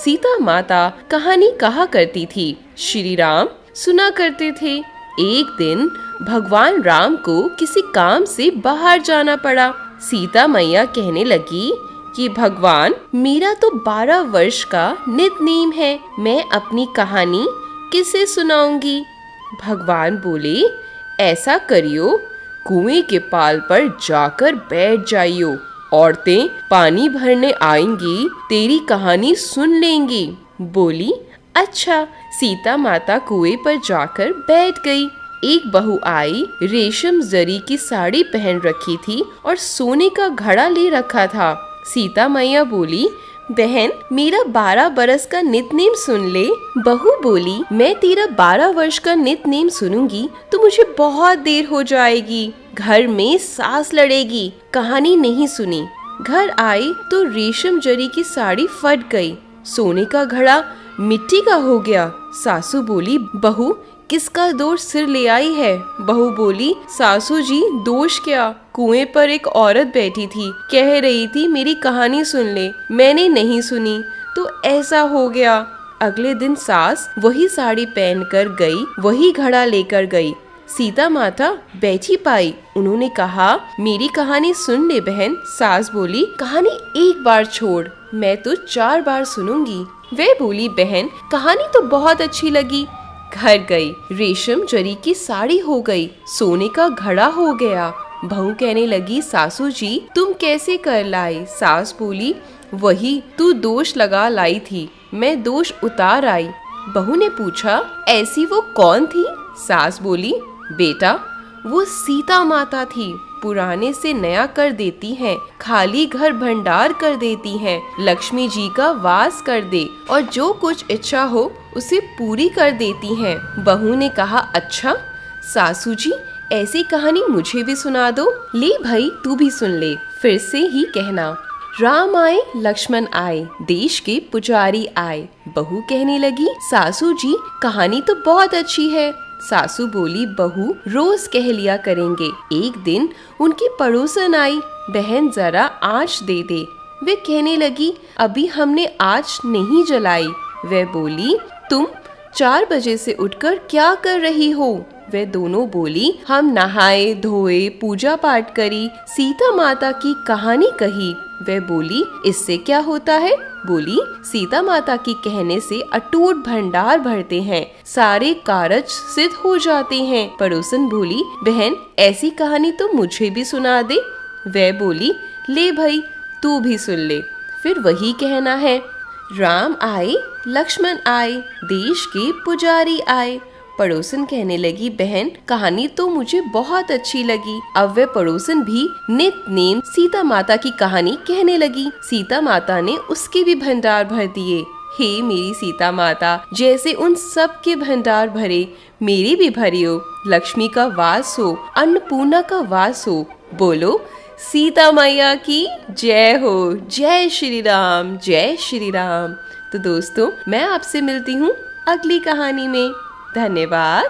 सीता माता कहानी कहा करती थी, श्री राम सुना करते थे। एक दिन भगवान राम को किसी काम से बाहर जाना पड़ा। सीता मैया कहने लगी कि भगवान, मेरा तो 12 वर्ष का नित्य-नेम है, मैं अपनी कहानी किसे सुनाऊंगी। भगवान बोले, ऐसा करियो, कुएं के पाल पर जाकर बैठ जाइयो, औरतें पानी भरने आएंगी, तेरी कहानी सुन लेंगी। बोली, अच्छा। सीता माता कुएं पर जाकर बैठ गई। एक बहू आई, रेशम जरी की साड़ी पहन रखी थी और सोने का घड़ा ले रखा था। सीता मैया बोली, बहन, मेरा 12 बरस का नित्य-नेम सुन ले। बहू बोली, मैं तेरा 12 वर्ष का नित्य-नेम सुनूंगी तो मुझे बहुत देर हो जाएगी, घर में सास लड़ेगी, कहानी नहीं सुनी। घर आई तो रेशम जरी की साड़ी फट गई, सोने का घड़ा मिट्टी का हो गया। सासू बोली, बहू, किसका दोष सिर ले आई है। बहू बोली, सासू जी, दोष क्या, कुएं पर एक औरत बैठी थी, कह रही थी मेरी कहानी सुन ले, मैंने नहीं सुनी तो ऐसा हो गया। अगले दिन सास वही साड़ी पहनकर गई, वही घड़ा लेकर गई। सीता माता बैठी पाई। उन्होंने कहा, मेरी कहानी सुन ले बहन। सास बोली, कहानी एक बार छोड़, मैं तो 4 बार सुनूंगी। वे बोली, बहन, कहानी तो बहुत अच्छी लगी। घर गई, रेशम जरी की साड़ी हो गई, सोने का घड़ा हो गया। बहू कहने लगी, सासू जी, तुम कैसे कर लाई। सास बोली, वही तू दोष लगा लाई थी, मैं दोष उतार आई। बहू ने पूछा, ऐसी वो कौन थी। सास बोली, बेटा, वो सीता माता थी, पुराने से नया कर देती हैं, खाली घर भंडार कर देती हैं, लक्ष्मी जी का वास कर दे और जो कुछ इच्छा हो उसे पूरी कर देती हैं। बहू ने कहा, अच्छा सासू जी, ऐसी कहानी मुझे भी सुना दो। ले भाई, तू भी सुन ले, फिर से ही कहना। राम आए, लक्ष्मण आए, देश के पुजारी आए। बहू कहने लगी, सासू जी, कहानी तो बहुत अच्छी है। सासू बोली, बहू, रोज कह लिया करेंगे। एक दिन उनकी पड़ोसन आई, बहन जरा आँच दे दे। वे कहने लगी, अभी हमने आँच नहीं जलाई। वे बोली, तुम 4 बजे से उठकर क्या कर रही हो। वे दोनों बोली, हम नहाए धोए, पूजा पाठ करी, सीता माता की कहानी कही। वे बोली, इससे क्या होता है। बोली, सीता माता की कहने से अटूट भंडार भरते हैं, सारे कारज सिद्ध हो जाते हैं। पड़ोसन बोली, बहन, ऐसी कहानी तो मुझे भी सुना दे। वे बोली, ले भाई, तू भी सुन ले, फिर वही कहना है। राम आए, लक्ष्मण आए, देश के पुजारी आए। पड़ोसन कहने लगी, बहन, कहानी तो मुझे बहुत अच्छी लगी। अब वे पड़ोसन भी नित्य-नेम सीता माता की कहानी कहने लगी। सीता माता ने उसके भी भंडार भर दिए। हे मेरी सीता माता, जैसे उन सब के भंडार भरे, मेरे भी भरियो। लक्ष्मी का वास हो, अन्नपूर्णा का वास हो। बोलो, सीता मैया की जय हो। जय श्री राम, जय श्री राम। तो दोस्तों, मैं आपसे मिलती हूँ अगली कहानी में। धन्यवाद।